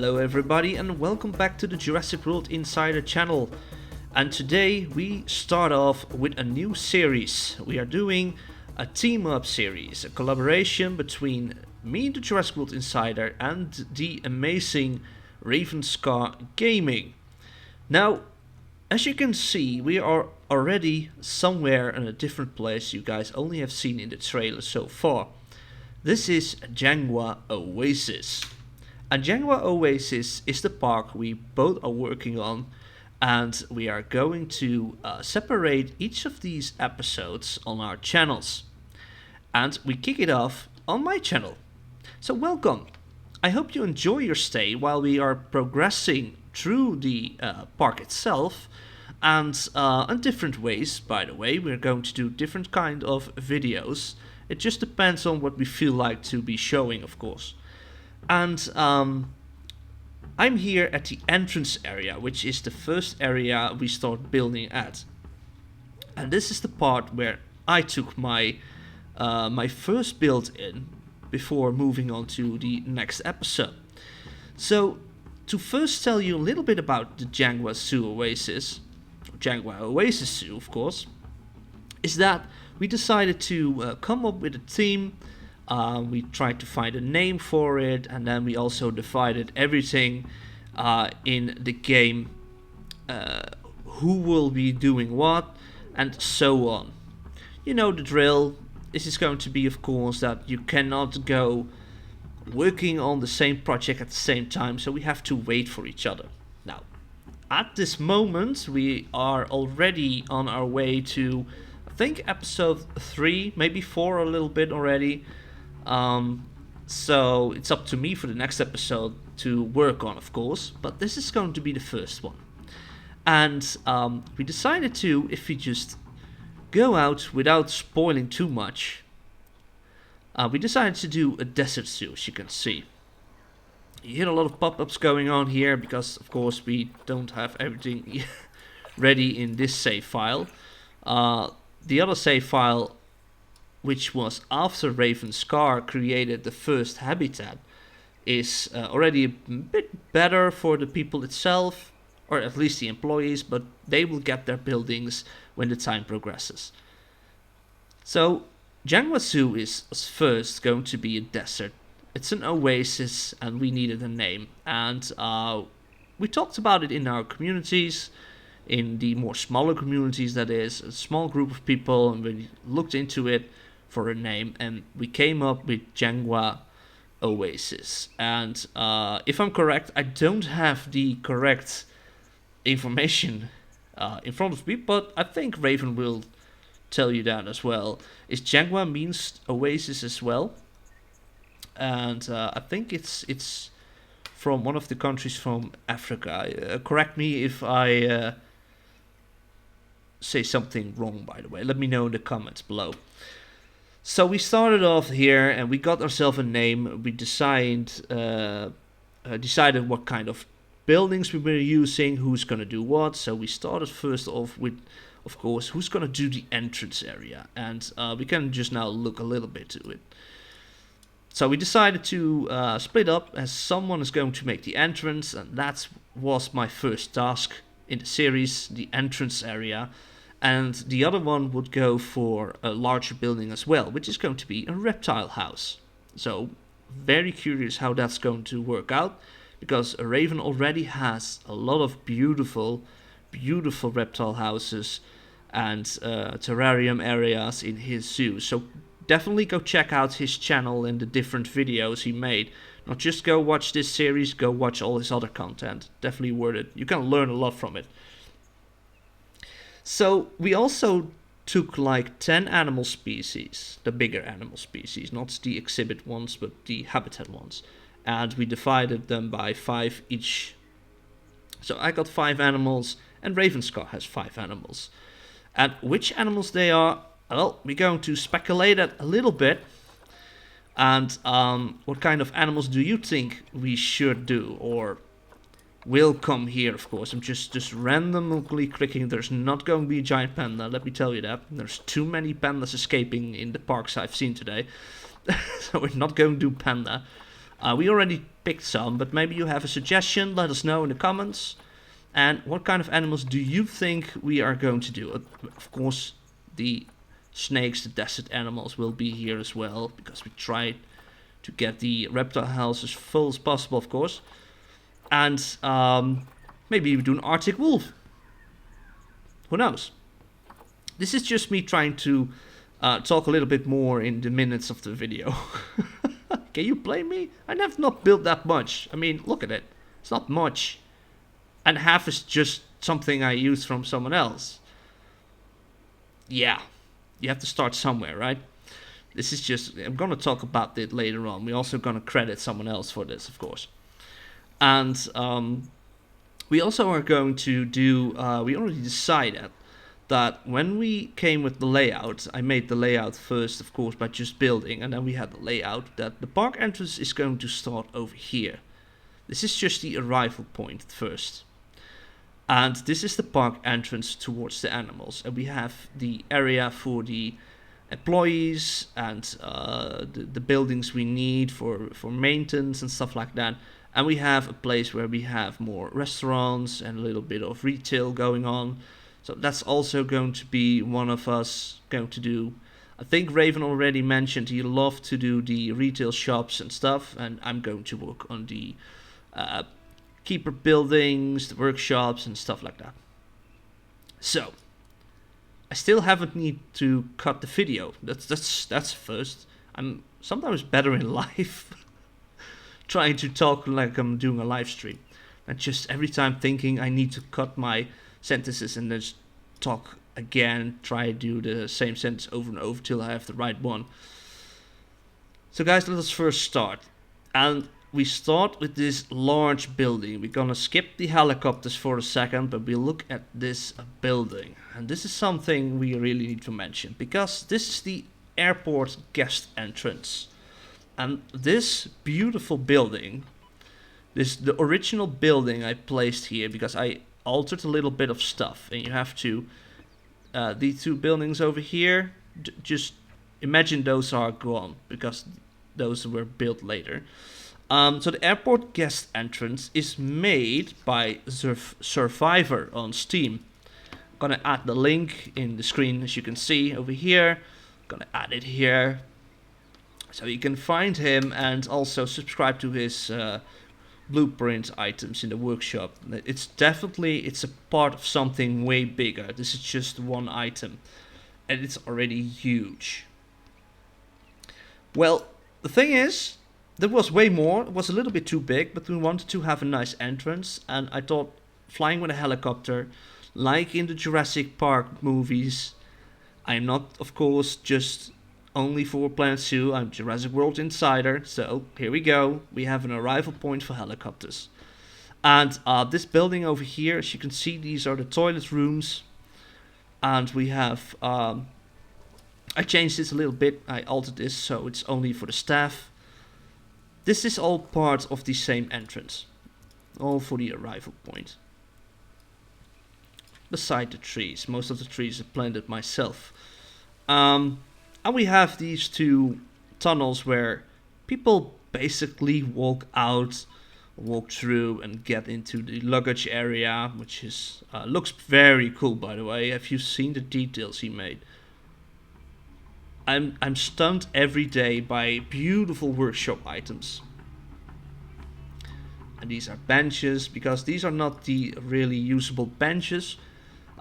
Hello everybody and welcome back to the Jurassic World Insider channel. And today we start off with a new series. We are doing a team up series, a collaboration between me, the Jurassic World Insider, and the amazing Ravenscargaming. Now, as you can see, we are already somewhere in a different place you guys only have seen in the trailer so far. This is Jangwa Oasis. And Jangwa Oasis is the park we both are working on, and we are going to separate each of these episodes on our channels. And we kick it off on my channel. So welcome. I hope you enjoy your stay while we are progressing through the park itself, and in different ways, by the way. We're going to do different kind of videos. It just depends on what we feel like to be showing, of course. And I'm here at the entrance area, which is the first area we start building at. And this is the part where I took my my first build in before moving on to the next episode. So to first tell you a little bit about the Jangwa Oasis, Jangwa Oasis Zoo, of course, is that we decided to come up with a theme. We tried to find a name for it, and then we also divided everything in the game, who will be doing what, and so on. You know the drill. This is going to be, of course, that you cannot go working on the same project at the same time, so we have to wait for each other. Now, at this moment, we are already on our way to, I think, episode 3, maybe 4 a little bit already. So it's up to me for the next episode to work on, of course, but this is going to be the first one. And we decided to, if we just go out without spoiling too much, we decided to do a desert zoo, as you can see. You hear a lot of pop-ups going on here because, of course, we don't have everything ready in this save file. The other save file, which was after Ravenscar created the first habitat, is already a bit better for the people itself, or at least the employees, but they will get their buildings when the time progresses. So Jangwa Zoo is first going to be a desert. It's an oasis, and we needed a name, and we talked about it in our communities, in the more smaller communities, that is, a small group of people, and we looked into it for a name, and we came up with Jangwa Oasis. And if I'm correct, I don't have the correct information in front of me, but I think Raven will tell you that as well. Is Jangwa means oasis as well, and I think it's from one of the countries from Africa. Correct me if I say something wrong, by the way. Let me know in the comments below. So we started off here and we got ourselves a name. We decided what kind of buildings we were using, who's going to do what. So we started first off with, of course, who's going to do the entrance area. And we can just now look a little bit to it. So we decided to split up, as someone is going to make the entrance. And that was my first task in the series, the entrance area. And the other one would go for a larger building as well, which is going to be a reptile house. So, very curious how that's going to work out, because Raven already has a lot of beautiful, beautiful reptile houses and terrarium areas in his zoo. So, definitely go check out his channel and the different videos he made. Not just go watch this series, go watch all his other content. Definitely worth it. You can learn a lot from it. So we also took like 10 animal species, the bigger animal species, not the exhibit ones, but the habitat ones. And we divided them by 5 each. So I got 5 animals, and Ravenscar has 5 animals. And which animals they are, well, we're going to speculate that a little bit. And what kind of animals do you think we should do, or will come here? Of course, I'm just randomly clicking. There's not going to be a giant panda, let me tell you that. There's too many pandas escaping in the parks I've seen today. So we're not going to do panda. We already picked some, but maybe you have a suggestion. Let us know in the comments. And what kind of animals do you think we are going to do? Of course, the snakes, the desert animals will be here as well, because we tried to get the reptile house as full as possible, of course. And maybe we do an Arctic wolf. Who knows? This is just me trying to talk a little bit more in the minutes of the video. Can you blame me? I have not built that much. I mean, look at it. It's not much. And half is just something I used from someone else. Yeah, you have to start somewhere, right? This is just, I'm going to talk about it later on. We're also going to credit someone else for this, of course. And we also are going to do, we already decided that when we came with the layout, I made the layout first, of course, by just building, and then we had the layout that the park entrance is going to start over here. This is just the arrival point first. And this is the park entrance towards the animals. And we have the area for the employees and the buildings we need for maintenance and stuff like that. And we have a place where we have more restaurants and a little bit of retail going on. So that's also going to be one of us going to do. I think Raven already mentioned he loved to do the retail shops and stuff. And I'm going to work on the keeper buildings, the workshops and stuff like that. So I still haven't need to cut the video. That's first. I'm sometimes better in live trying to talk like I'm doing a live stream, and just every time thinking I need to cut my sentences and then just talk again, try to do the same sentence over and over till I have the right one. So guys, let us first start. And we start with this large building. We're gonna skip the helicopters for a second, but we look at this building. And this is something we really need to mention, because this is the airport guest entrance. And this beautiful building, the original building I placed here, because I altered a little bit of stuff. And you have to, these two buildings over here, just imagine those are gone, because those were built later. So the airport guest entrance is made by 𝓬𝓵𝓵𝓿 on Steam. I'm gonna add the link in the screen, as you can see over here. I'm gonna add it here, so you can find him and also subscribe to his blueprint items in the workshop. It's a part of something way bigger. This is just one item, and it's already huge. Well, the thing is, there was way more. It was a little bit too big, but we wanted to have a nice entrance, and I thought flying with a helicopter, like in the Jurassic Park movies. I'm not, of course, just only for Planet Zoo. I'm Jurassic World insider, so here we go. We have an arrival point for helicopters. And this building over here, as you can see, these are the toilet rooms. And we have, I changed this a little bit. I altered this so it's only for the staff. This is all part of the same entrance, all for the arrival point. Beside the trees, most of the trees are planted myself. And we have these two tunnels where people basically walk out, walk through and get into the luggage area, which is looks very cool, by the way. Have you seen the details he made? I'm stunned every day by beautiful workshop items. And these are benches, because these are not the really usable benches.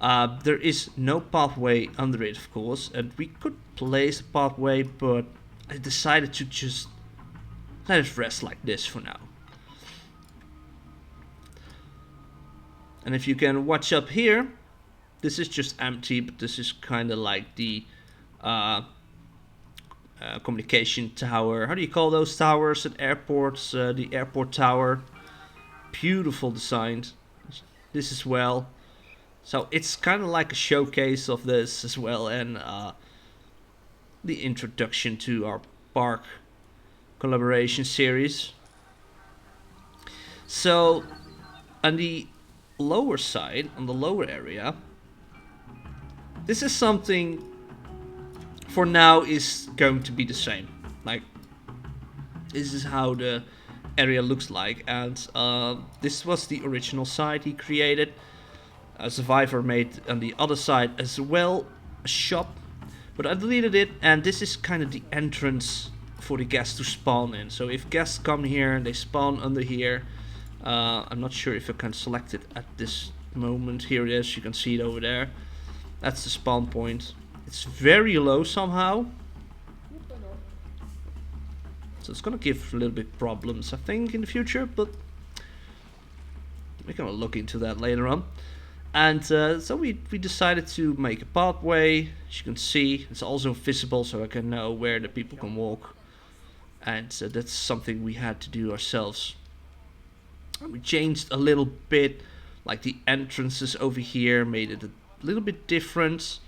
There is no pathway under it, of course, and we could place a pathway, but I decided to just let it rest like this for now. And if you can watch up here, this is just empty, but this is kind of like the communication tower. How do you call those towers at airports? The airport tower. Beautiful design. This as well. So it's kind of like a showcase of this as well, and the introduction to our park collaboration series. So on the lower side, on the lower area, this is something for now is going to be the same. Like, this is how the area looks like. And this was the original site he created. Survivor made on the other side as well a shop, but I deleted it, and this is kind of the entrance for the guests to spawn in. So if guests come here and they spawn under here, I'm not sure if I can select it at this moment. Here it is, you can see it over there. That's the spawn point. It's very low somehow, so it's gonna give a little bit problems I think in the future, but we're gonna look into that later on. And so we decided to make a pathway. As you can see, it's also visible, so I can know where the people can walk. And that's something we had to do ourselves. And we changed a little bit, like the entrances over here, made it a little bit different.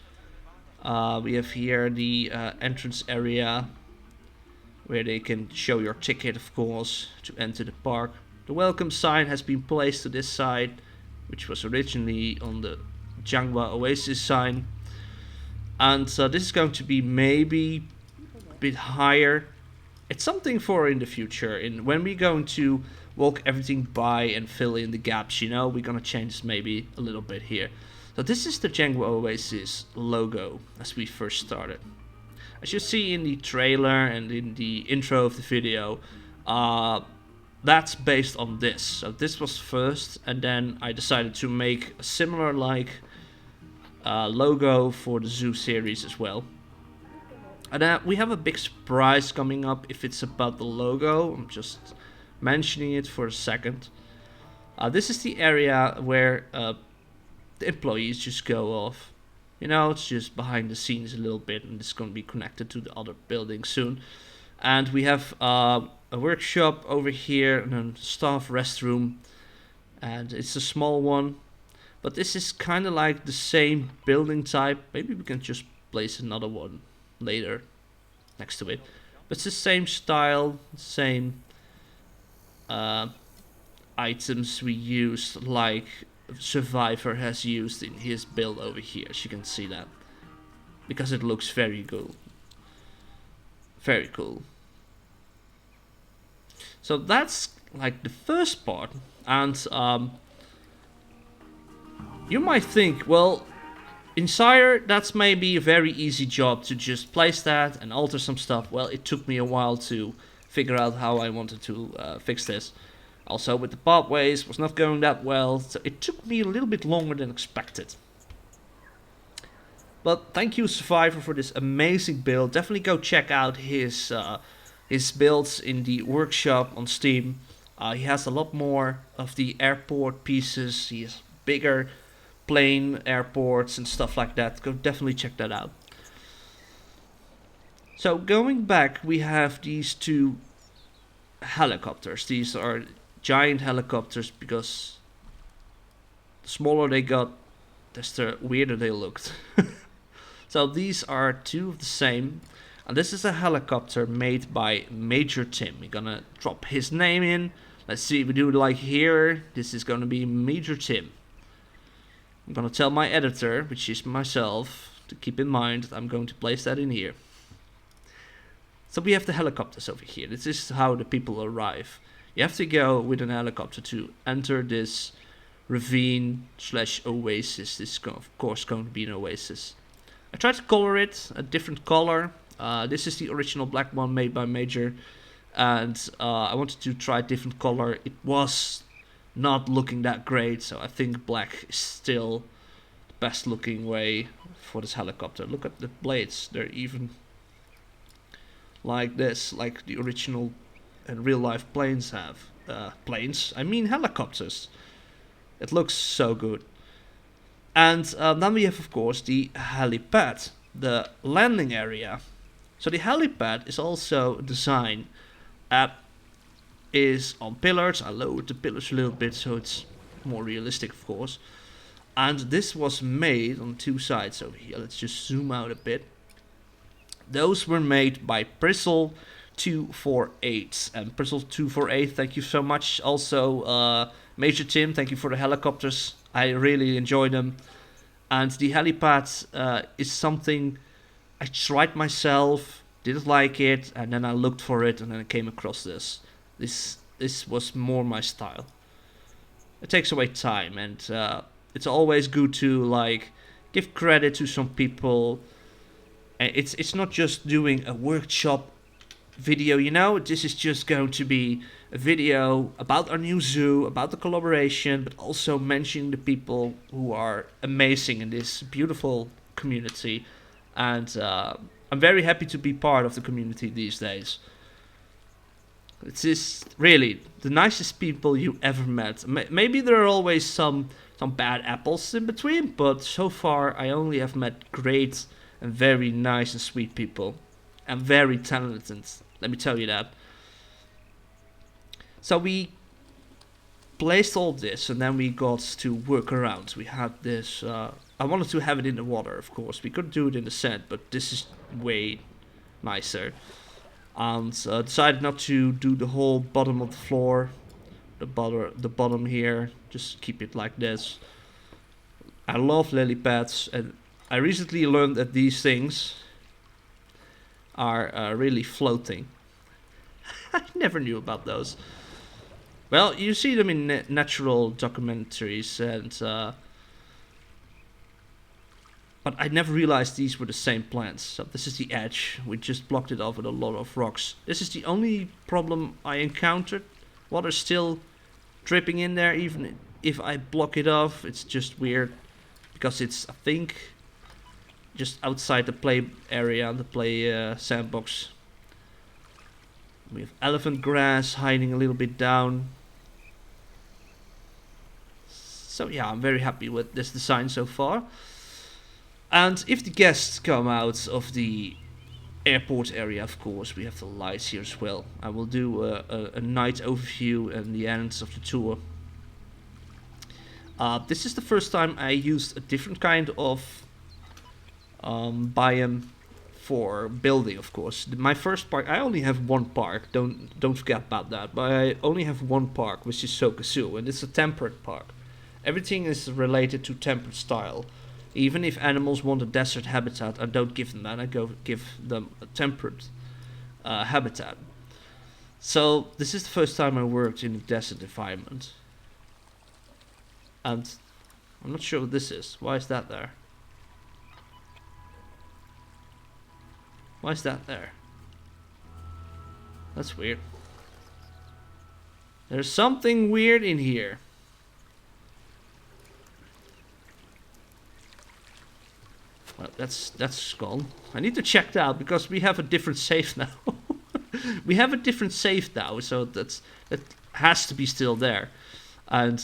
We have here the entrance area, where they can show your ticket, of course, to enter the park. The welcome sign has been placed to this side, which was originally on the Jangwa Oasis sign. And this is going to be maybe a bit higher. It's something for in the future. When we're going to walk everything by and fill in the gaps, you know, we're going to change this maybe a little bit here. So this is the Jangwa Oasis logo as we first started. As you see in the trailer and in the intro of the video, that's based on this. So this was first, and then I decided to make a similar like logo for the zoo series as well. And we have a big surprise coming up if it's about the logo. I'm just mentioning it for a second. This is the area where the employees just go off. You know, it's just behind the scenes a little bit, and it's going to be connected to the other building soon. And we have a workshop over here and a staff restroom, and it's a small one, but this is kind of like the same building type. Maybe we can just place another one later next to it, but it's the same style, same items we used, like Survivor has used in his build over here, as you can see that, because it looks very cool. Very cool. So that's like the first part, and you might think, well, in Sire, that's maybe a very easy job to just place that and alter some stuff. Well, it took me a while to figure out how I wanted to fix this. Also, with the pathways, was not going that well, so it took me a little bit longer than expected. But thank you, Survivor, for this amazing build. Definitely go check out his builds in the workshop on Steam. He has a lot more of the airport pieces. He has bigger plane airports and stuff like that. Go definitely check that out. So going back, we have these two helicopters. These are giant helicopters because the smaller they got, the weirder they looked. So these are two of the same. And this is a helicopter made by 𝓦𝓸𝓻𝓴. We're gonna drop his name in. Let's see if we do it like here. This is gonna be 𝓦𝓸𝓻𝓴. I'm gonna tell my editor, which is myself, to keep in mind that I'm going to place that in here. So we have the helicopters over here. This is how the people arrive. You have to go with an helicopter to enter this ravine/oasis. This is of course going to be an oasis. I tried to color it a different color. This is the original black one made by 𝓦𝓸𝓻𝓴, and I wanted to try a different color. It was not looking that great, so I think black is still the best looking way for this helicopter. Look at the blades, they're even like this, like the original and real life planes have. I mean helicopters. It looks so good. And then we have, of course, the helipad, the landing area. So the helipad is also designed is on pillars. I lowered the pillars a little bit so it's more realistic, of course. And this was made on two sides over here. Let's just zoom out a bit. Those were made by 𝓫𝓻𝓴𝓼𝓱𝓸𝓹. And 𝓫𝓻𝓴𝓼𝓱𝓸𝓹, thank you so much. Also, 𝓦𝓸𝓻𝓴, thank you for the helicopters. I really enjoy them. And the helipad is something I tried myself, didn't like it, and then I looked for it, and then I came across this. This this was more my style. It takes away time, and it's always good to like give credit to some people. It's not just doing a workshop video, you know. This is just going to be a video about our new zoo, about the collaboration, but also mentioning the people who are amazing in this beautiful community. And I'm very happy to be part of the community these days. It's just really the nicest people you ever met. Maybe there are always some bad apples in between, but so far I only have met great and very nice and sweet people, and very talented. Let me tell you that. So we placed all this, and then we got to work around. We had this. I wanted to have it in the water, of course. We could do it in the sand, but this is way nicer. And decided not to do the whole bottom of the floor, the bottom here. Just keep it like this. I love lily pads, and I recently learned that these things are really floating. I never knew about those. Well, you see them in natural documentaries, and but I never realized these were the same plants. So this is the edge. We just blocked it off with a lot of rocks. This is the only problem I encountered. Water's still dripping in there, even if I block it off. It's just weird because it's, I think, just outside the play area, the play sandbox. We have elephant grass hiding a little bit down. So yeah, I'm very happy with this design so far. And if the guests come out of the airport area, of course, we have the lights here as well. I will do a night overview and the end of the tour. This is the first time I used a different kind of biome for building, of course. My first park, I only have one park, don't forget about that, but I only have one park, which is 𝗏𝗏, and it's a temperate park. Everything is related to temperate style. Even if animals want a desert habitat, I don't give them that, I give them a temperate habitat. So this is the first time I worked in a desert environment. And I'm not sure what this is. Why is that there? Why is that there? That's weird. There's something weird in here. Well, that's gone. I need to check that out because we have a different save now. We have a different save now, so that has to be still there. And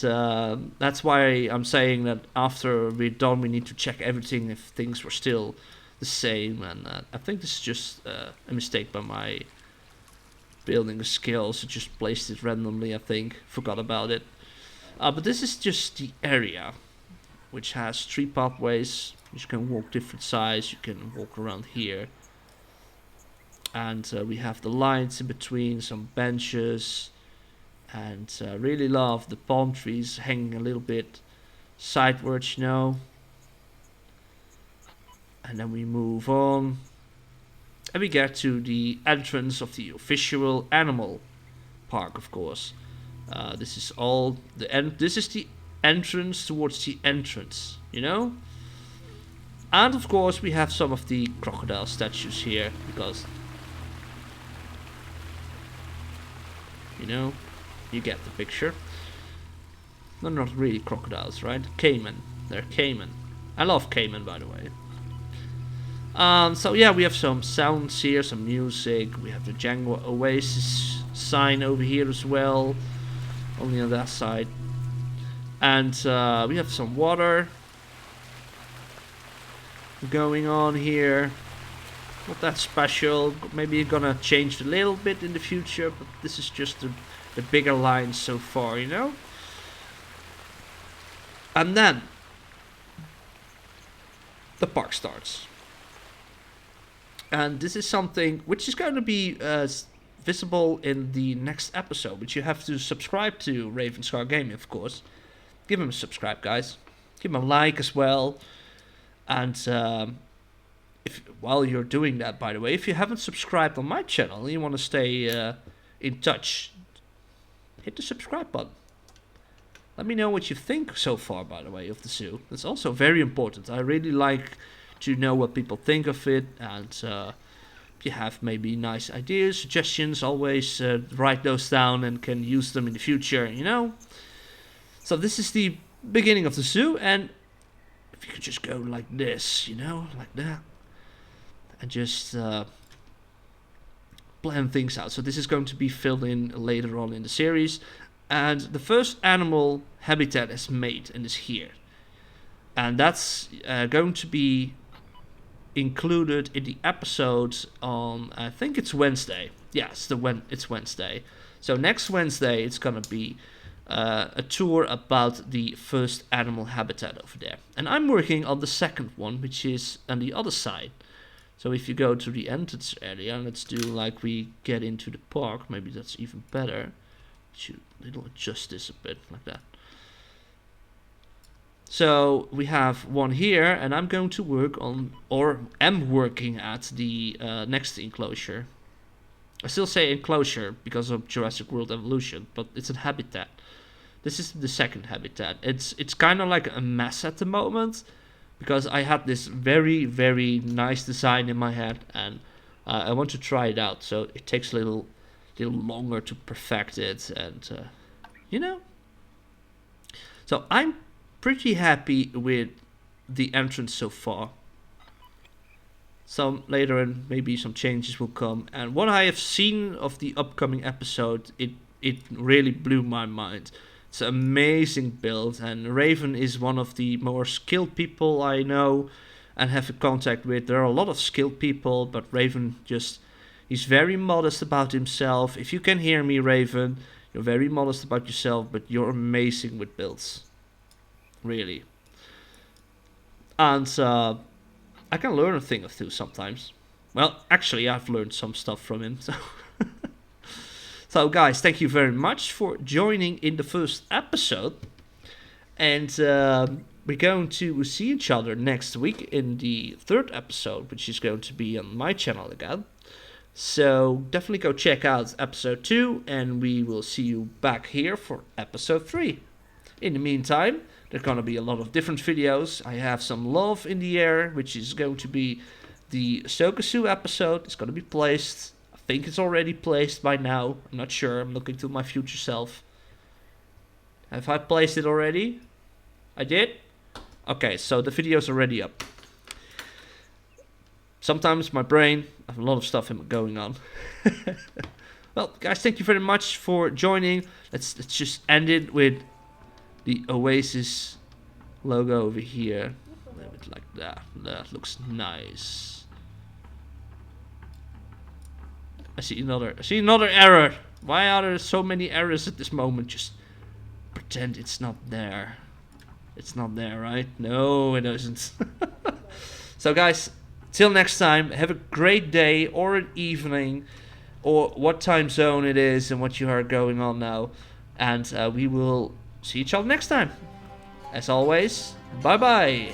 that's why I'm saying that after we're done, we need to check everything if things were still the same. And I think this is just a mistake by my building skills. I just placed it randomly, I think. Forgot about it. But this is just the area, which has 3 pathways. You can walk different size. You can walk around here. And we have the lines in between, some benches. And really love the palm trees hanging a little bit sidewards, you know. And then we move on. And we get to the entrance of the official animal park, of course. This is all the this is the entrance towards the entrance, you know. And of course we have some of the crocodile statues here because, you know, you get the picture. They're not really crocodiles, right? Cayman. They're cayman. I love cayman, by the way. So yeah, we have some sounds here, some music. We have the Jangwa Oasis sign over here as well, only on that side. And we have some water going on here. Not that special. Maybe gonna change a little bit in the future, but this is just the bigger lines so far, you know. And then the park starts. And this is something which is going to be visible in the next episode, which you have to subscribe to Ravenscargaming, of course. Give him a subscribe, guys. Give him a like as well. And if while you're doing that, by the way, if you haven't subscribed on my channel and you want to stay in touch, hit the subscribe button. Let me know what you think so far, by the way, of the zoo. That's also very important. I really like to know what people think of it, and if you have maybe nice ideas, suggestions, always write those down and can use them in the future, you know. So this is the beginning of the zoo, and if you could just go like this, you know, like that, and just plan things out. So this is going to be filled in later on in the series, and the first animal habitat is made and is here, and that's going to be included in the episode on, I think it's Wednesday. Yes, it's Wednesday. So next Wednesday it's gonna be a tour about the first animal habitat over there, and I'm working on the second one, which is on the other side. So if you go to the entrance area, let's do like we get into the park. Maybe that's even better. Should little adjust this a bit like that. So we have one here, and I'm going to work on, or am working at the next enclosure. I still say enclosure because of Jurassic World Evolution, but it's a habitat. This is the second habitat. It's kind of like a mess at the moment, because I had this very, very nice design in my head, and I want to try it out. So it takes a little longer to perfect it, and you know. So I'm pretty happy with the entrance so far. Some later and maybe some changes will come, and what I have seen of the upcoming episode, it really blew my mind. It's an amazing build, and Raven is one of the more skilled people I know and have a contact with. There are a lot of skilled people, but Raven he's very modest about himself. If you can hear me, Raven, you're very modest about yourself, but you're amazing with builds. Really. And I can learn a thing or two sometimes. Well, actually, I've learned some stuff from him. So guys, thank you very much for joining in the first episode. And we're going to see each other next week in the third episode, which is going to be on my channel again. So definitely go check out episode 2, and we will see you back here for episode 3. In the meantime, there's going to be a lot of different videos. I have some love in the air, which is going to be the 𝗤𝗏𝓀 episode. It's going to be placed. I think it's already placed by now. I'm not sure. I'm looking to my future self. Have I placed it already? I did? Okay, so the video's already up. Sometimes my brain, I have a lot of stuff going on. Well, guys, thank you very much for joining. Let's just end it with the Oasis logo over here. A little bit like that. That looks nice. I see another error. Why are there so many errors at this moment? Just pretend it's not there. It's not there, right? No, it isn't. So guys, till next time, have a great day or an evening, or what time zone it is and what you are going on now. And we will see each other next time. As always, bye bye.